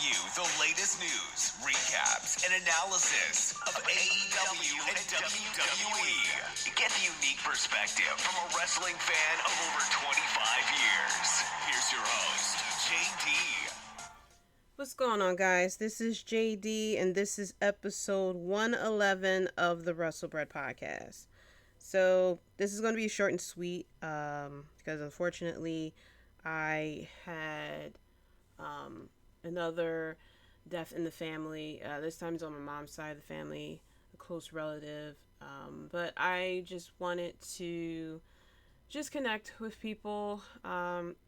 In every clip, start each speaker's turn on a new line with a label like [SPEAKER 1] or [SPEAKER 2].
[SPEAKER 1] you the latest news, recaps, and analysis of AEW and WWE. Get the unique perspective from a wrestling fan of over 25 years. Here's your host, Jaydee.
[SPEAKER 2] What's going on, guys? This is Jaydee, and this is episode 111 of the WrestleBread podcast. So this is going to be short and sweet because unfortunately I had another death in the family. This time it's on my mom's side of the family, a close relative. But I just wanted to just connect with people.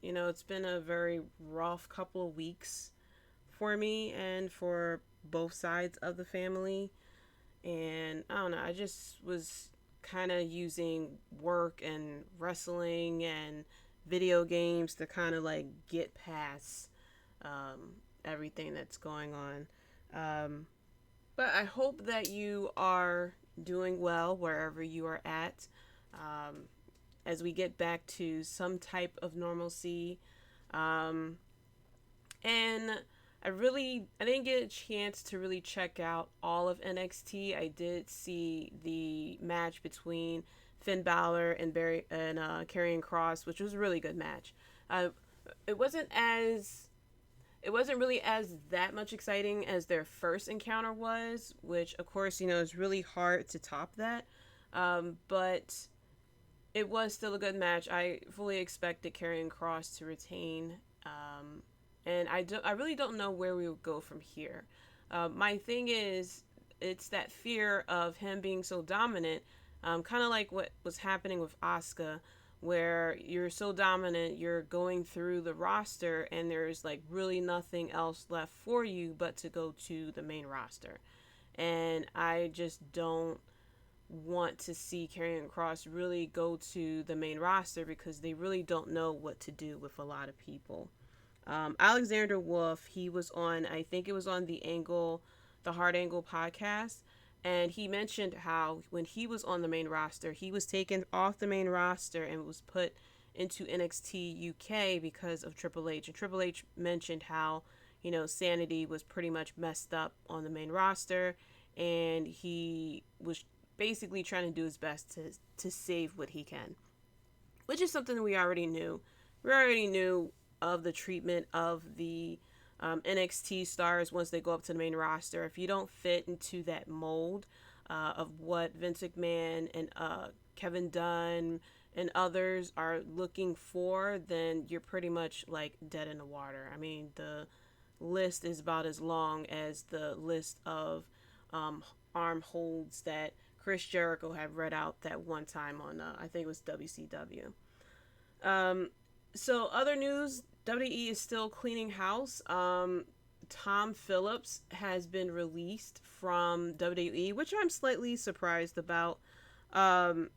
[SPEAKER 2] It's been a very rough couple of weeks for me and for both sides of the family. And I don't know, I just was kind of using work and wrestling and video games to kind of like get past everything that's going on. But I hope that you are doing well wherever you are at as we get back to some type of normalcy. And I didn't get a chance to really check out all of NXT. I did see the match between Finn Balor and Karrion Kross, which was a really good match. It wasn't really as that much exciting as their first encounter was, which of course, is really hard to top that. But it was still a good match. I fully expected Karrion Kross to retain. And I really don't know where we would go from here. My thing is, it's that fear of him being so dominant, kind of like what was happening with Asuka, where you're so dominant, you're going through the roster, and there's like really nothing else left for you but to go to the main roster. And I just don't want to see Karrion Kross really go to the main roster because they really don't know what to do with a lot of people. Alexander Wolf, he was on, I think it was on the Hard Angle podcast, and he mentioned how when he was on the main roster, he was taken off the main roster and was put into NXT UK because of Triple H. And Triple H mentioned how, Sanity was pretty much messed up on the main roster, and he was basically trying to do his best to save what he can, which is something we already knew. We already knew of the treatment of the NXT stars once they go up to the main roster. If you don't fit into that mold of what Vince McMahon and Kevin Dunn and others are looking for, then you're pretty much like dead in the water. I mean, the list is about as long as the list of arm holds that Chris Jericho had read out that one time on, I think it was WCW. So other news, WWE is still cleaning house. Tom Phillips has been released from WWE, which I'm slightly surprised about. I'm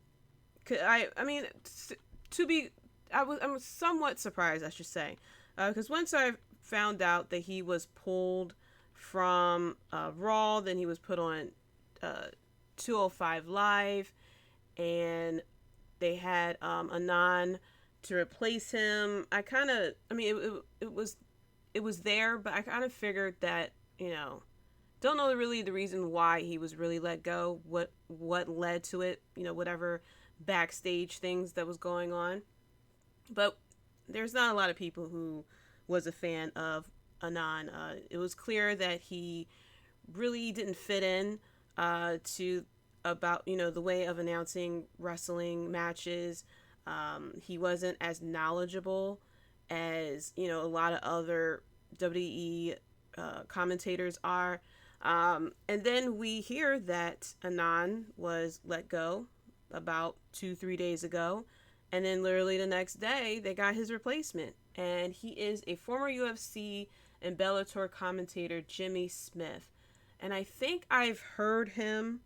[SPEAKER 2] somewhat surprised, I should say, because once I found out that he was pulled from Raw, then he was put on 205 Live, and they had Anon to replace him. It was there, but I kind of figured that, don't know really the reason why he was really let go, what led to it, whatever backstage things that was going on. But there's not a lot of people who was a fan of Anon. It was clear that he really didn't fit in to about, the way of announcing wrestling matches. He wasn't as knowledgeable as, a lot of other WWE commentators are. And then we hear that Anon was let go about 2-3 days ago. And then literally the next day, they got his replacement. And he is a former UFC and Bellator commentator, Jimmy Smith. And I think I've heard him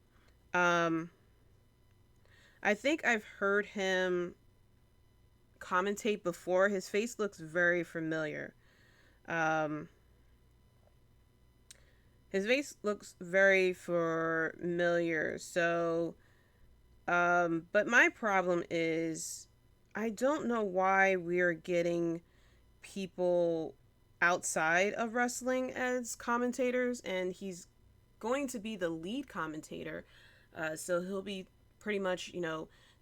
[SPEAKER 2] commentate before. His face looks very familiar. So, but my problem is, I don't know why we're getting people outside of wrestling as commentators, and he's going to be the lead commentator. So he'll be pretty much,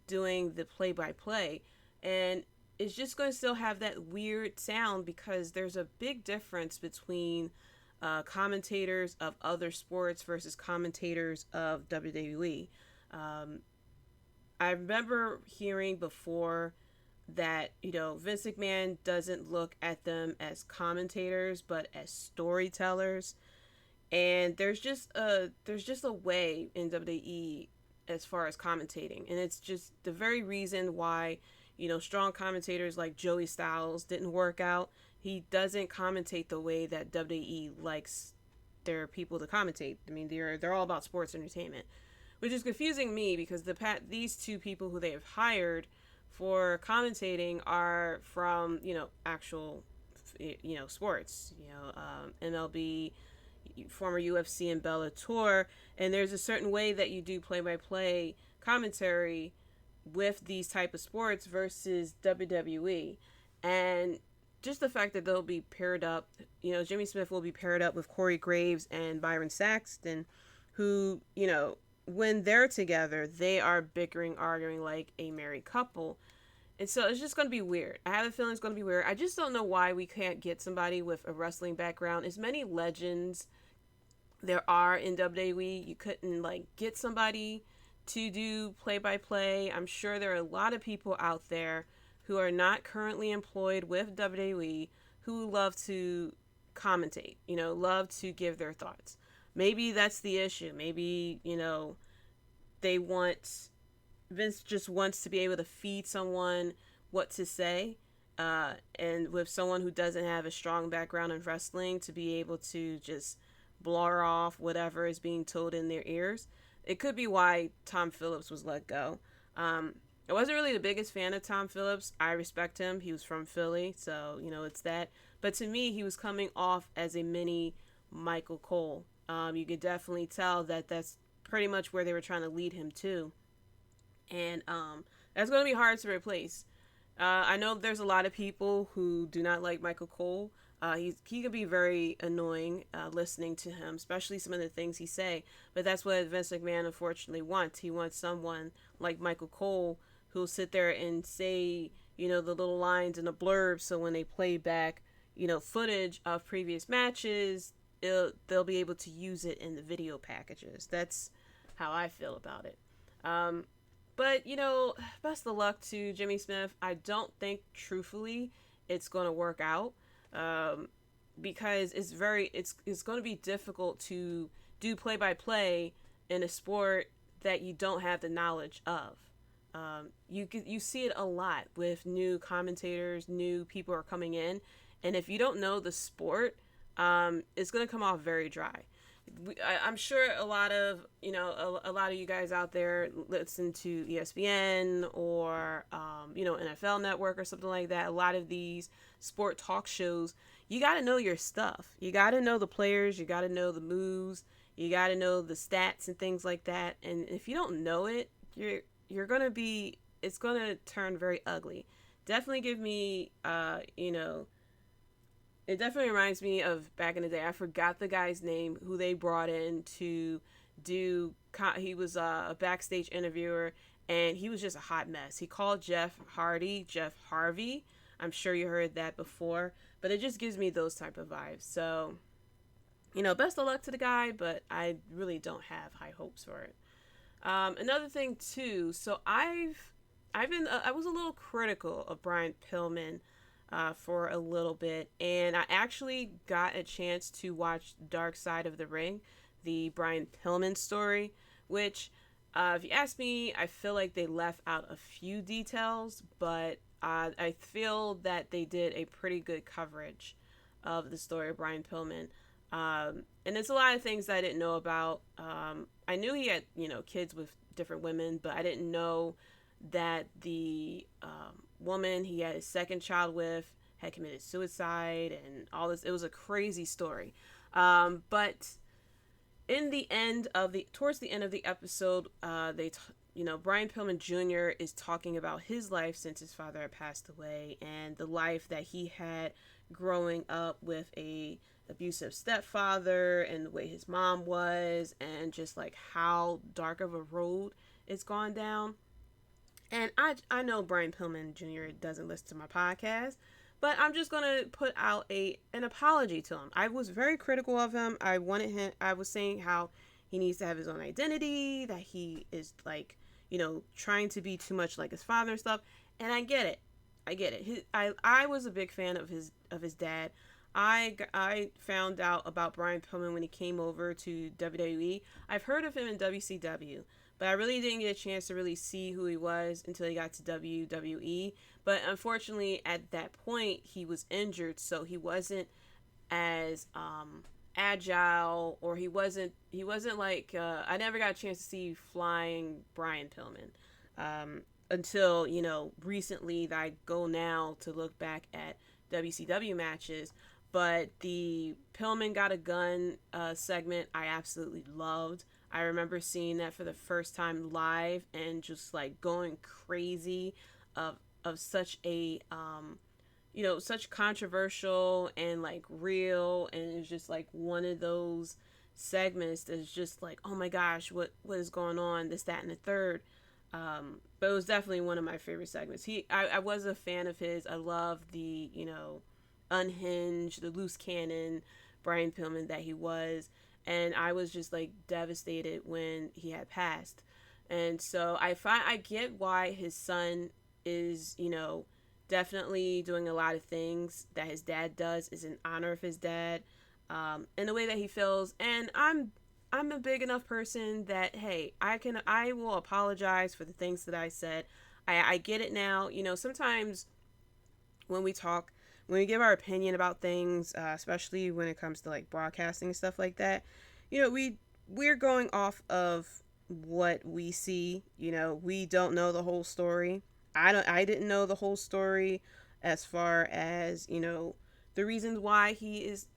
[SPEAKER 2] doing the play-by-play. And it's just going to still have that weird sound because there's a big difference between commentators of other sports versus commentators of WWE. I remember hearing before that, Vince McMahon doesn't look at them as commentators, but as storytellers. And there's just a way in WWE as far as commentating. And it's just the very reason why, strong commentators like Joey Styles didn't work out. He doesn't commentate the way that WWE likes their people to commentate. I mean, they're all about sports entertainment, which is confusing me because these two people who they have hired for commentating are from, actual, sports, MLB, former UFC and Bellator, and there's a certain way that you do play-by-play commentary with these type of sports versus WWE. And just the fact that they'll be paired up, Jimmy Smith will be paired up with Corey Graves and Byron Saxton, who, when they're together, they are bickering, arguing like a married couple. And so it's just going to be weird. I have a feeling it's going to be weird. I just don't know why we can't get somebody with a wrestling background. As many legends there are in WWE, you couldn't get somebody to do play-by-play. I'm sure there are a lot of people out there who are not currently employed with WWE who love to commentate, love to give their thoughts. Maybe that's the issue. Maybe, Vince just wants to be able to feed someone what to say. And with someone who doesn't have a strong background in wrestling to be able to just blur off whatever is being told in their ears. It could be why Tom Phillips was let go. I wasn't really the biggest fan of Tom Phillips. I respect him. He was from Philly, so, it's that. But to me, he was coming off as a mini Michael Cole. You could definitely tell that that's pretty much where they were trying to lead him to. And that's going to be hard to replace. I know there's a lot of people who do not like Michael Cole. He can be very annoying listening to him, especially some of the things he say. But that's what Vince McMahon unfortunately wants. He wants someone like Michael Cole who'll sit there and say, the little lines and the blurbs. So when they play back, footage of previous matches, they'll be able to use it in the video packages. That's how I feel about it. But, best of luck to Jimmy Smith. I don't think, truthfully, it's going to work out. Because it's going to be difficult to do play-by-play in a sport that you don't have the knowledge of. You see it a lot with new commentators, new people are coming in, and if you don't know the sport, it's going to come off very dry. I'm sure a lot of you guys out there listen to ESPN or NFL Network or something like that. A lot of these sport talk shows, you got to know your stuff. You got to know the players. You got to know the moves. You got to know the stats and things like that. And if you don't know it, it's going to turn very ugly. Definitely give me, it definitely reminds me of back in the day. I forgot the guy's name who they brought in to do. He was a backstage interviewer, and he was just a hot mess. He called Jeff Harvey. I'm sure you heard that before, but it just gives me those type of vibes. So, best of luck to the guy, but I really don't have high hopes for it. Another thing too. So I was a little critical of Brian Pillman for a little bit, and I actually got a chance to watch Dark Side of the Ring, the Brian Pillman story, which, if you ask me, I feel like they left out a few details, but I feel that they did a pretty good coverage of the story of Brian Pillman. And it's a lot of things that I didn't know about. I knew he had, kids with different women, but I didn't know that the woman he had his second child with had committed suicide and all this. It was a crazy story. But towards the end of the episode, Brian Pillman Jr. is talking about his life since his father had passed away, and the life that he had growing up with a abusive stepfather, and the way his mom was, and just like how dark of a road it's gone down. And I know Brian Pillman Jr. doesn't listen to my podcast, but I'm just gonna put out an apology to him. I was very critical of him. I was saying how he needs to have his own identity, that he is like, trying to be too much like his father and stuff. And I get it. I was a big fan of his dad. I found out about Brian Pillman when he came over to WWE. I've heard of him in WCW, but I really didn't get a chance to really see who he was until he got to WWE. But unfortunately, at that point, he was injured, so he wasn't as agile, or he wasn't like I never got a chance to see flying Brian Pillman until recently, that I go now to look back at WCW matches. But the Pillman Got a Gun segment I absolutely loved. I remember seeing that for the first time live and just like going crazy of such a such controversial and like real, and it's just like one of those segments that's just like, oh my gosh, what is going on, this, that, and the third. But it was definitely one of my favorite segments. I was a fan of his. I love the unhinged, the loose cannon Brian Pillman that he was, and I was just like devastated when he had passed. And so I get why his son is definitely doing a lot of things that his dad does, is in honor of his dad, and the way that he feels. And I'm a big enough person that, hey, I will apologize for the things that I said. I get it now. Sometimes when we give our opinion about things, especially when it comes to like broadcasting and stuff like that, we're going off of what we see. We don't know the whole story. I didn't know the whole story as far as, the reasons why he is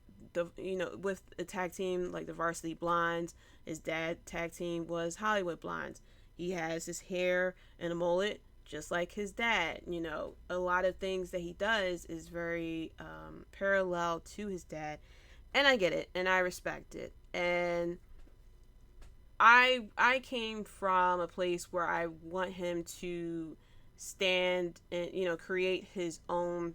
[SPEAKER 2] with a tag team like the Varsity Blondes. His dad tag team was Hollywood Blondes. He has his hair and a mullet just like his dad. A lot of things that he does is very parallel to his dad, and I get it and I respect it. And I came from a place where I want him to stand and create his own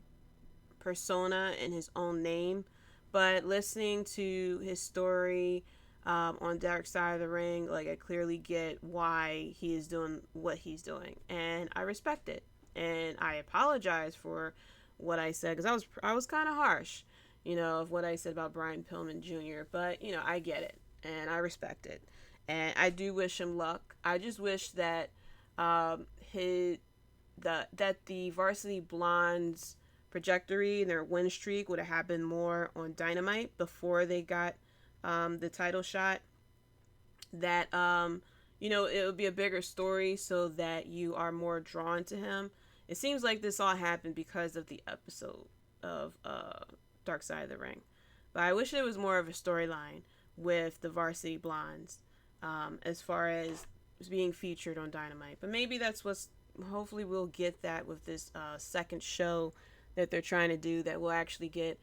[SPEAKER 2] persona and his own name. But listening to his story on Dark Side of the Ring, like, I clearly get why he is doing what he's doing, and I respect it. And I apologize for what I said, because I was kind of harsh, of what I said about Brian Pillman Jr. But I get it and I respect it, and I do wish him luck. I just wish that that the Varsity Blondes trajectory and their win streak would have happened more on Dynamite before they got the title shot. That it would be a bigger story so that you are more drawn to him. It seems like this all happened because of the episode of Dark Side of the Ring, but I wish it was more of a storyline with the Varsity Blondes as far as being featured on Dynamite. But maybe that's hopefully we'll get that with this second show that they're trying to do, that we'll actually get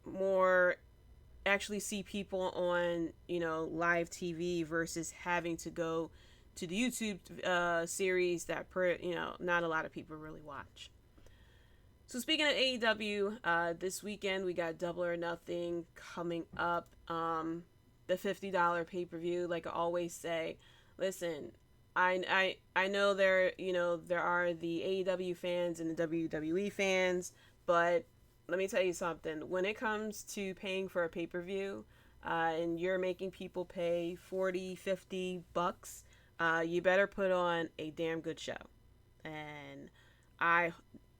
[SPEAKER 2] more, actually see people on live TV versus having to go to the YouTube series that not a lot of people really watch. So speaking of AEW, this weekend we got Double or Nothing coming up, the $50 pay-per-view. Like I always say, listen, I know there are the AEW fans and the WWE fans, but let me tell you something. When it comes to paying for a pay-per-view, and you're making people pay $40-$50, you better put on a damn good show. And I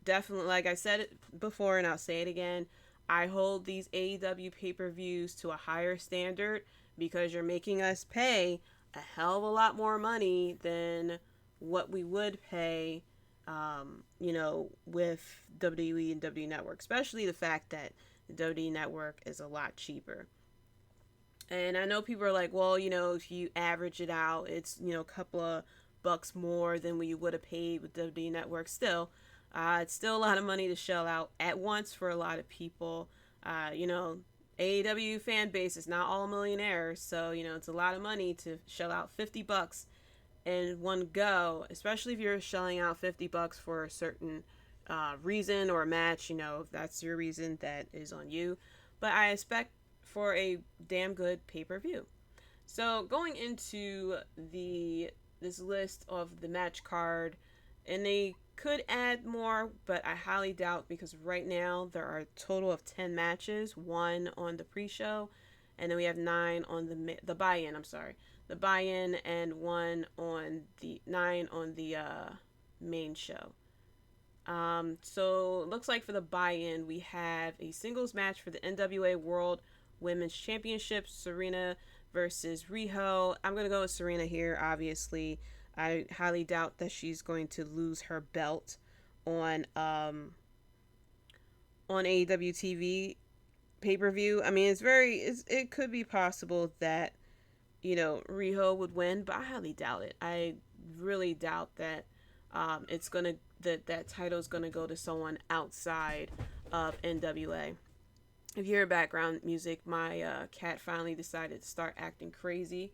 [SPEAKER 2] definitely, like I said it before and I'll say it again, I hold these AEW pay-per-views to a higher standard, because you're making us pay a hell of a lot more money than what we would pay with WWE and WWE Network, especially the fact that the WWE Network is a lot cheaper. And I know people are like, well, if you average it out, it's, a couple of bucks more than what you would have paid with WWE Network. Still, it's still a lot of money to shell out at once for a lot of people. AEW fan base is not all millionaires, so, it's a lot of money to shell out $50 in one go, especially if you're shelling out $50 for a certain reason or a match. If that's your reason, that is on you. But I expect for a damn good pay-per-view. So going into this list of the match card, and they could add more, but I highly doubt, because right now there are a total of 10 matches, 1 on the pre-show, and then we have 9 on the buy-in. I'm sorry, the buy-in, and 9 on the main show. So it looks like for the buy-in, we have a singles match for the NWA World Women's Championship, Serena versus Riho. I'm going to go with Serena here, obviously. I highly doubt that she's going to lose her belt on AEW TV pay-per-view. I mean, it could be possible that, Riho would win, but I highly doubt it. I really doubt that that title is gonna go to someone outside of NWA. If you hear background music, my cat finally decided to start acting crazy.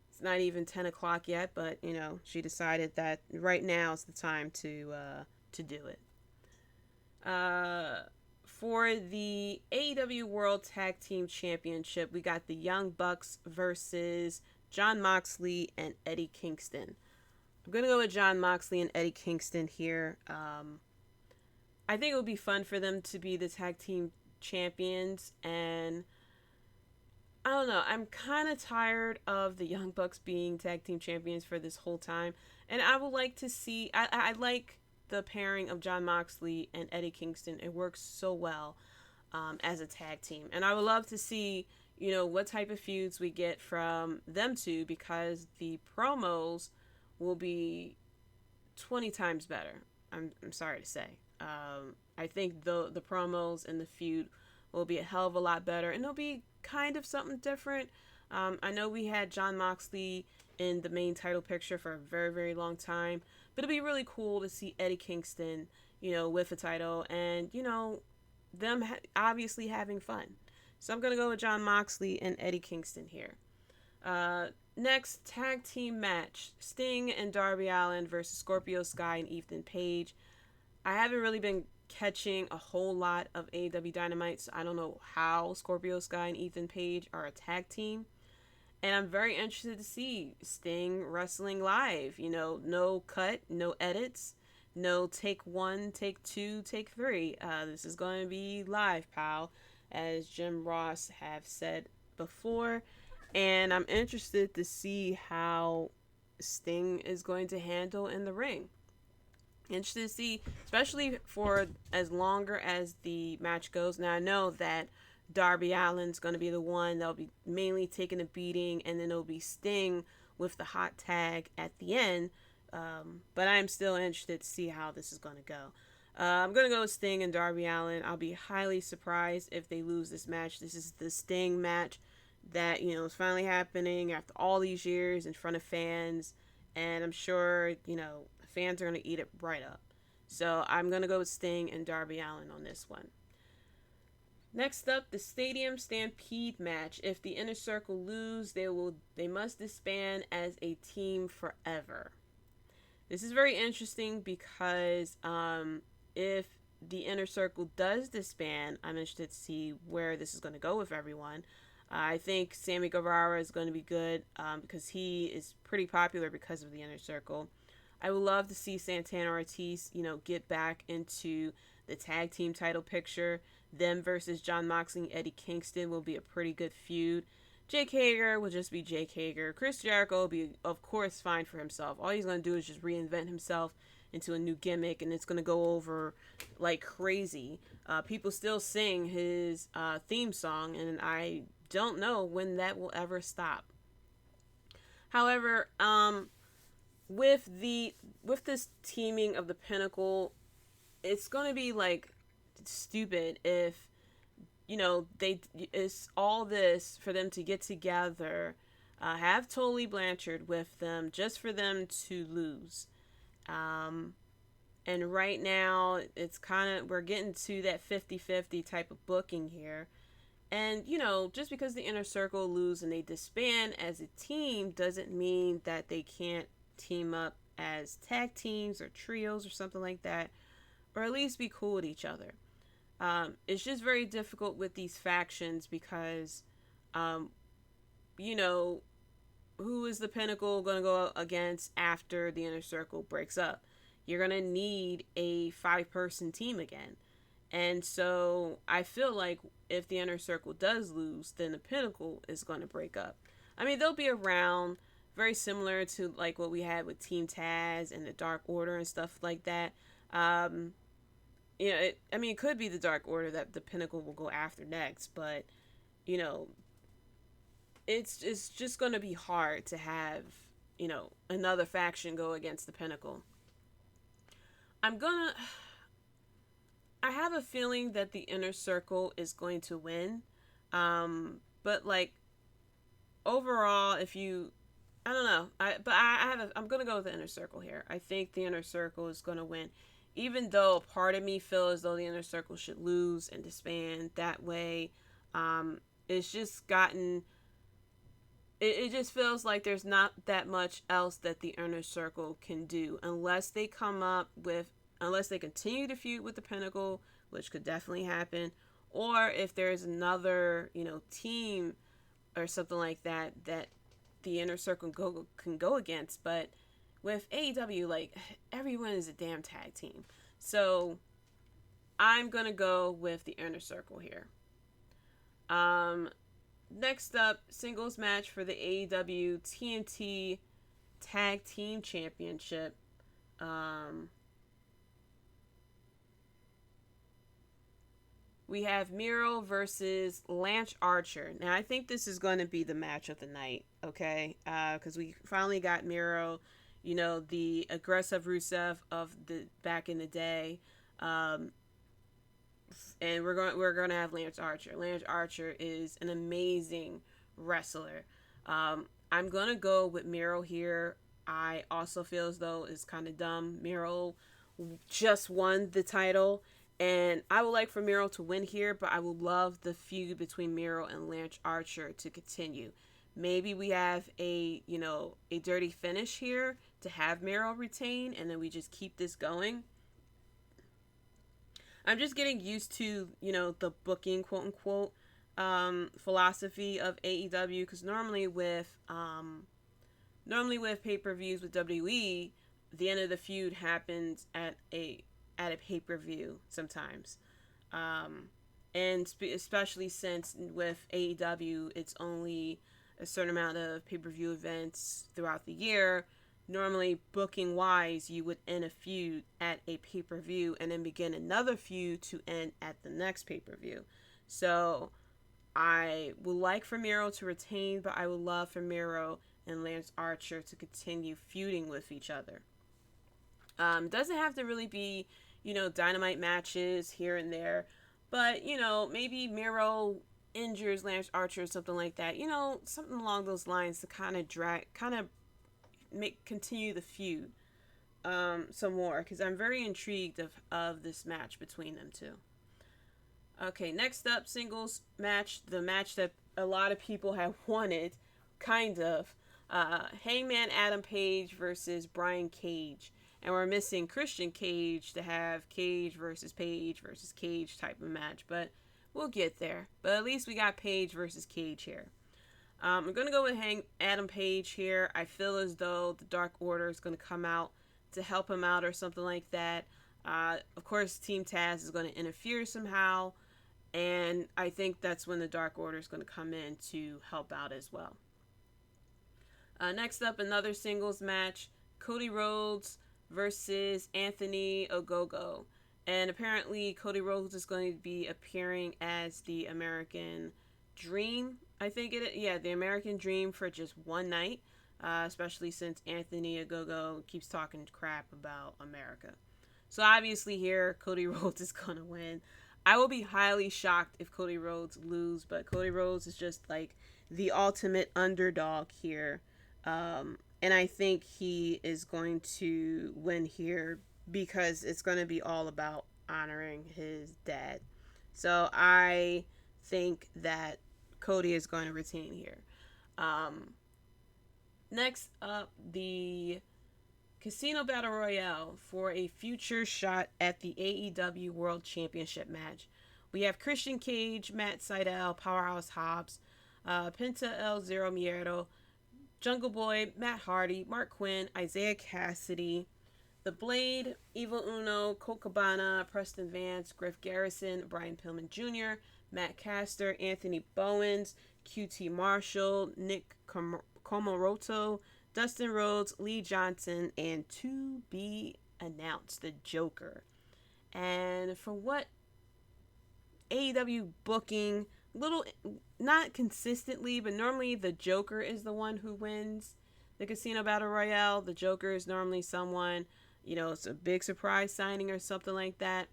[SPEAKER 2] It's not even 10 o'clock yet, but she decided that right now is the time to do it. For the AEW World Tag Team Championship, we got the Young Bucks versus Jon Moxley and Eddie Kingston. I'm going to go with Jon Moxley and Eddie Kingston here. I think it would be fun for them to be the tag team champions, and I don't know, I'm kind of tired of the Young Bucks being tag team champions for this whole time, and I would like to see, I like the pairing of Jon Moxley and Eddie Kingston. It works so well as a tag team, and I would love to see, what type of feuds we get from them two, because the promos will be 20 times better. I'm sorry to say. I think the promos and the feud will be a hell of a lot better, and it'll be kind of something different. I know we had Jon Moxley in the main title picture for a very, very long time, but it'll be really cool to see Eddie Kingston, with a title, and, them obviously having fun. So I'm going to go with Jon Moxley and Eddie Kingston here. Next, tag team match, Sting and Darby Allin versus Scorpio Sky and Ethan Page. I haven't really been catching a whole lot of AEW Dynamite, so I don't know how Scorpio Sky and Ethan Page are a tag team. And I'm very interested to see Sting wrestling live. No cut, no edits, no take 1, take 2, take 3. This is going to be live, pal, as Jim Ross have said before. And I'm interested to see how Sting is going to handle in the ring. Interested to see, especially for as longer as the match goes. Now, I know that Darby Allin's going to be the one that'll be mainly taking a beating, and then it'll be Sting with the hot tag at the end. But I'm still interested to see how this is going to go. I'm going to go with Sting and Darby Allin. I'll be highly surprised if they lose this match. This is the Sting match that, is finally happening after all these years in front of fans. And I'm sure, fans are going to eat it right up. So I'm going to go with Sting and Darby Allin on this one. Next up, the Stadium Stampede match. If the Inner Circle lose, they must disband as a team forever. This is very interesting because if the Inner Circle does disband, I'm interested to see where this is going to go with everyone. I think Sammy Guevara is going to be good because he is pretty popular because of the Inner Circle. I would love to see Santana Ortiz, get back into the tag team title picture. Them versus Jon Moxley and Eddie Kingston will be a pretty good feud. Jake Hager will just be Jake Hager. Chris Jericho will be, of course, fine for himself. All he's going to do is just reinvent himself into a new gimmick, and it's going to go over like crazy. People still sing his theme song, and I don't know when that will ever stop. However, with this teaming of the Pinnacle, it's going to be like stupid if it's all this for them to get together, have Tully Blanchard with them just for them to lose. And right now, it's we're getting to that 50-50 type of booking here. And, just because the Inner Circle lose and they disband as a team doesn't mean that they can't team up as tag teams or trios or something like that, or at least be cool with each other. It's just very difficult with these factions because, who is the Pinnacle going to go against after the Inner Circle breaks up? You're going to need a 5-person team again. And so I feel like if the Inner Circle does lose, then the Pinnacle is going to break up. I mean, they'll be around, very similar to like what we had with Team Taz and the Dark Order and stuff like that. It could be the Dark Order that the Pinnacle will go after next, but, it's just going to be hard to have, another faction go against the Pinnacle. I have a feeling that the Inner Circle is going to win. But like overall, I don't know. I'm going to go with the Inner Circle here. I think the Inner Circle is going to win. Even though a part of me feels as though the Inner Circle should lose and disband that way. It's just gotten... It just feels like there's not that much else that the Inner Circle can do unless they continue to feud with the Pinnacle, which could definitely happen, or if there's another, team or something like that the Inner Circle can go against. But with AEW, like, everyone is a damn tag team. So I'm going to go with the Inner Circle here. Next up, singles match for the AEW TNT Tag Team Championship. We have Miro versus Lance Archer. Now, I think this is going to be the match of the night, okay? Because we finally got Miro, the aggressive Rusev of the back in the day. And we're going to have Lance Archer. Lance Archer is an amazing wrestler. I'm going to go with Miro here. I also feel as though it's kind of dumb. Miro just won the title, and I would like for Miro to win here, but I would love the feud between Miro and Lance Archer to continue. Maybe we have a dirty finish here to have Miro retain, and then we just keep this going. I'm just getting used to, the booking, quote unquote, philosophy of AEW, because normally with pay-per-views with WWE, the end of the feud happens at a pay-per-view sometimes. And especially since with AEW, it's only a certain amount of pay-per-view events throughout the year. Normally, booking-wise, you would end a feud at a pay-per-view and then begin another feud to end at the next pay-per-view. So, I would like for Miro to retain, but I would love for Miro and Lance Archer to continue feuding with each other. Doesn't have to really be, dynamite matches here and there. But, maybe Miro injures Lance Archer or something like that. Something along those lines to continue the feud some more, because I'm very intrigued of this match between them two. Okay, next up, singles match, the match that a lot of people have wanted, kind of. Hangman Adam Page versus Brian Cage. And we're missing Christian Cage to have Cage versus Page type of match, but we'll get there. But at least we got Page versus Cage here. I'm going to go with Adam Page here. I feel as though the Dark Order is going to come out to help him out or something like that. Of course, Team Taz is going to interfere somehow. And I think that's when the Dark Order is going to come in to help out as well. Next up, another singles match. Cody Rhodes versus Anthony Ogogo. And apparently, Cody Rhodes is going to be appearing as the American Dream. I think it is. Yeah, the American Dream for just one night. Especially since Anthony Ogogo keeps talking crap about America. So obviously here, Cody Rhodes is going to win. I will be highly shocked if Cody Rhodes lose, but Cody Rhodes is just like the ultimate underdog here. And I think he is going to win here because it's going to be all about honoring his dad. So I think that Cody is going to retain here. Next up, the Casino Battle Royale for a future shot at the AEW World Championship match. We have Christian Cage, Matt Sydal, Powerhouse Hobbs, Penta El Zero Miedo, Jungle Boy, Matt Hardy, Marq Quen, Isiah Kassidy, The Blade, Evil Uno, Colt Cabana, Preston Vance, Griff Garrison, Brian Pillman Jr., Matt Caster, Anthony Bowens, QT Marshall, Nick Komoroto, Dustin Rhodes, Lee Johnson, and to be announced, the Joker. And for what AEW booking, little, not consistently, but normally the Joker is the one who wins the Casino Battle Royale. The Joker is normally someone, it's a big surprise signing or something like that.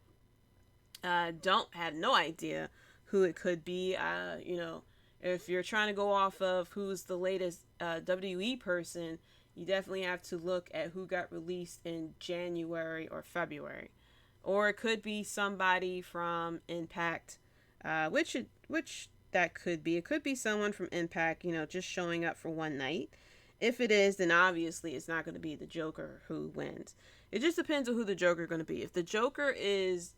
[SPEAKER 2] Don't have no idea who it could be. If you're trying to go off of who's the latest WWE person, you definitely have to look at who got released in January or February. Or it could be somebody from Impact, which that could be. It could be someone from Impact, just showing up for one night. If it is, then obviously it's not going to be the Joker who wins. It just depends on who the Joker is going to be. If the Joker is,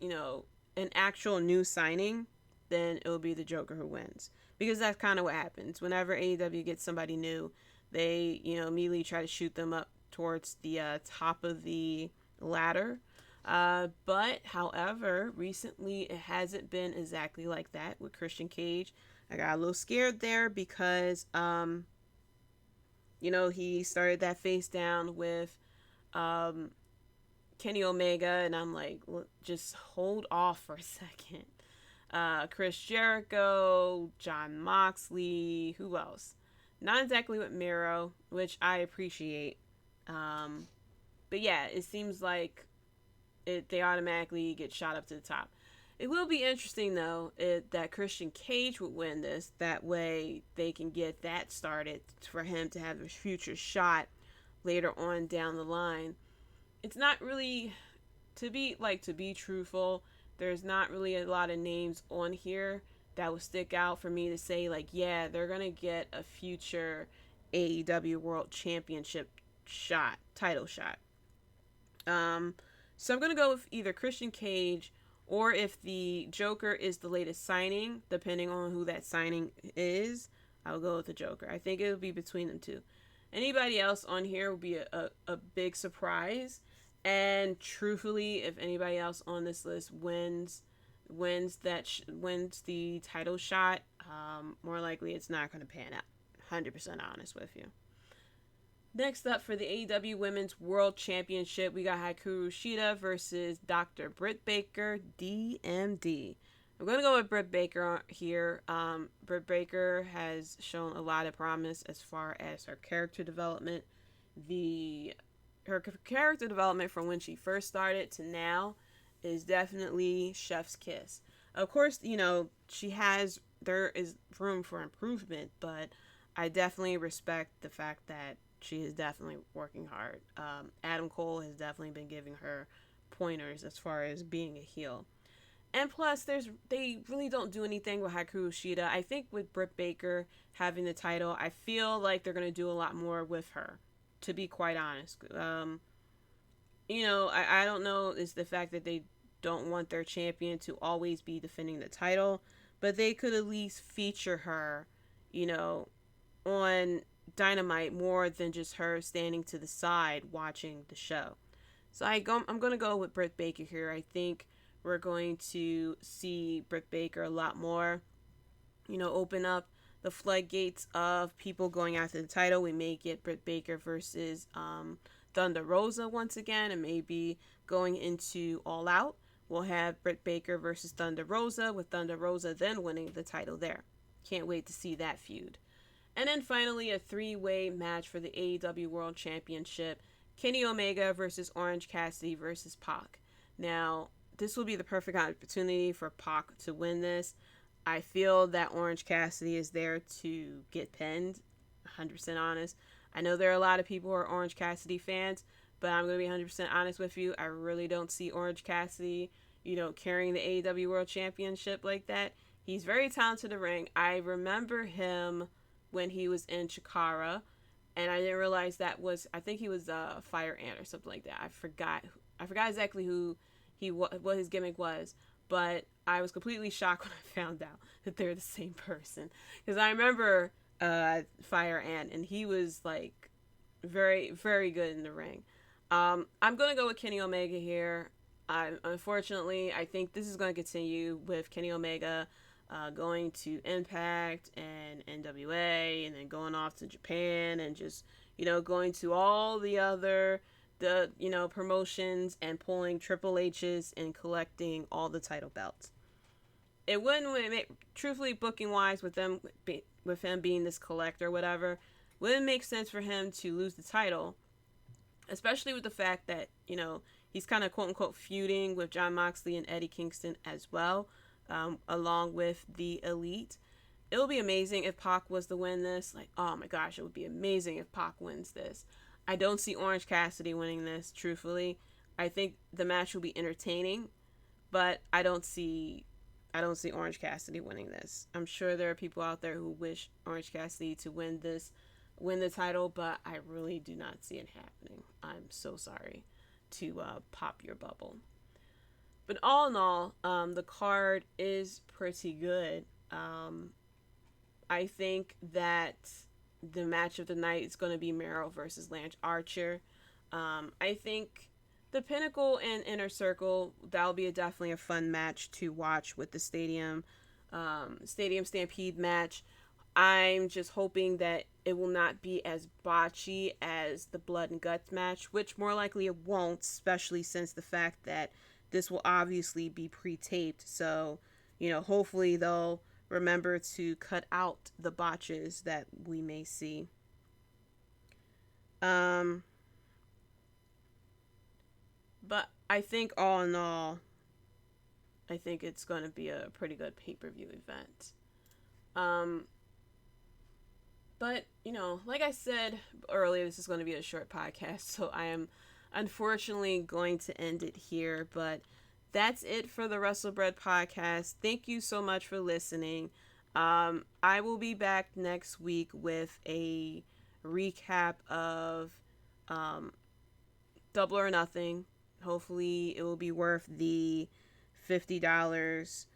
[SPEAKER 2] an actual new signing, then it will be the Joker who wins. Because that's kind of what happens. Whenever AEW gets somebody new, they, immediately try to shoot them up towards the top of the ladder. But, however, recently it hasn't been exactly like that with Christian Cage. I got a little scared there because, he started that face down with Kenny Omega, and I'm like, just hold off for a second. Chris Jericho, Jon Moxley, who else? Not exactly with Miro, which I appreciate. But yeah, it seems like they automatically get shot up to the top. It will be interesting, though, that Christian Cage would win this. That way they can get that started for him to have a future shot later on down the line. It's not really, to be truthful, there's not really a lot of names on here that would stick out for me to say, yeah, they're going to get a future AEW World Championship title shot. So I'm going to go with either Christian Cage, or if the Joker is the latest signing, depending on who that signing is, I'll go with the Joker. I think it'll be between them two. Anybody else on here will be a big surprise. And truthfully, if anybody else on this list wins the title shot, more likely it's not going to pan out. 100% honest with you. Next up for the AEW Women's World Championship, we got Hikaru Shida versus Dr. Britt Baker, DMD. I'm going to go with Britt Baker here. Britt Baker has shown a lot of promise as far as her character development. Her character development from when she first started to now is definitely chef's kiss. Of course, there is room for improvement, but I definitely respect the fact that she is definitely working hard. Adam Cole has definitely been giving her pointers as far as being a heel. And plus, they really don't do anything with Hikaru Shida. I think with Britt Baker having the title, I feel like they're going to do a lot more with her, to be quite honest. I don't know, is the fact that they don't want their champion to always be defending the title, but they could at least feature her, on Dynamite more than just her standing to the side watching the show. So I'm going to go with Britt Baker here. I think we're going to see Britt Baker a lot more, open up the floodgates of people going after the title. We may get Britt Baker versus Thunder Rosa once again, and maybe going into All Out, we'll have Britt Baker versus Thunder Rosa, with Thunder Rosa then winning the title there. Can't wait to see that feud. And then finally, a three-way match for the AEW World Championship. Kenny Omega versus Orange Cassidy versus Pac. Now, this will be the perfect opportunity for Pac to win this. I feel that Orange Cassidy is there to get pinned, 100% honest. I know there are a lot of people who are Orange Cassidy fans, but I'm going to be 100% honest with you. I really don't see Orange Cassidy, carrying the AEW World Championship like that. He's very talented in the ring. I remember him when he was in Chikara, and I didn't realize I think he was Fire Ant or something like that. I forgot exactly what his gimmick was, but I was completely shocked when I found out that they're the same person. Because I remember Fire Ant, and he was like very, very good in the ring. I'm going to go with Kenny Omega here. Unfortunately, I think this is going to continue with Kenny Omega going to Impact and NWA, and then going off to Japan, and just, going to all the other promotions and pulling Triple H's and collecting all the title belts. It wouldn't make, truthfully, booking wise, with him being this collector or whatever, wouldn't make sense for him to lose the title, especially with the fact that, he's kind of quote unquote feuding with Jon Moxley and Eddie Kingston as well, along with the Elite. It would be amazing if Pac was to win this. Like, oh my gosh, it would be amazing if Pac wins this. I don't see Orange Cassidy winning this, truthfully. I think the match will be entertaining, but I don't see Orange Cassidy winning this. I'm sure there are people out there who wish Orange Cassidy to win the title, but I really do not see it happening. I'm so sorry to pop your bubble. But all in all, the card is pretty good. I think that the match of the night is going to be Miro versus Lance Archer. I think the Pinnacle and Inner Circle, that'll be definitely a fun match to watch with the Stadium Stampede match. I'm just hoping that it will not be as botchy as the Blood and Guts match, which more likely it won't, especially since the fact that this will obviously be pre-taped. So, hopefully they'll remember to cut out the botches that we may see. But I think all in all, I think it's going to be a pretty good pay-per-view event. But, like I said earlier, this is going to be a short podcast, so I am unfortunately going to end it here. But that's it for the WrestleBread podcast. Thank you so much for listening. I will be back next week with a recap of Double or Nothing. Hopefully it will be worth the $50.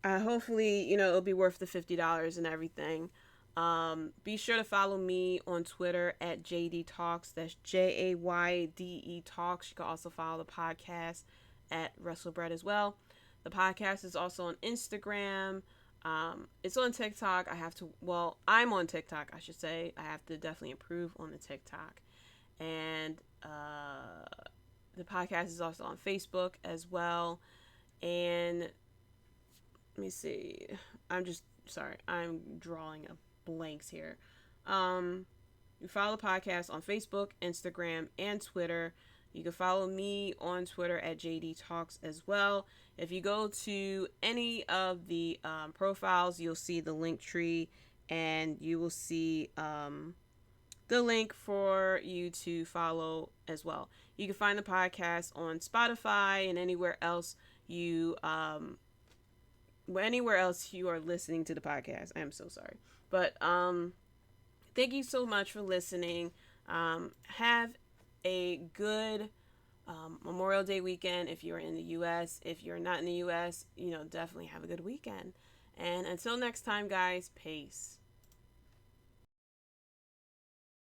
[SPEAKER 2] Hopefully, it'll be worth the $50 and everything. Be sure to follow me on Twitter at Jaydee Talks. That's Jayde Talks. You can also follow the podcast at WrestleBread as well. The podcast is also on Instagram. It's on TikTok. I'm on TikTok, I should say. I have to definitely improve on the TikTok. And the podcast is also on Facebook as well. And let me see. I'm drawing a blanks here. You follow the podcast on Facebook, Instagram, and Twitter. You can follow me on Twitter at Jaydee Talks as well. If you go to any of the profiles, you'll see the link tree, and you will see the link for you to follow as well. You can find the podcast on Spotify and anywhere else you are listening to the podcast. I am so sorry. But thank you so much for listening. Have a good Memorial Day weekend if you're in the U.S. If you're not in the U.S., definitely have a good weekend. And until next time, guys, peace.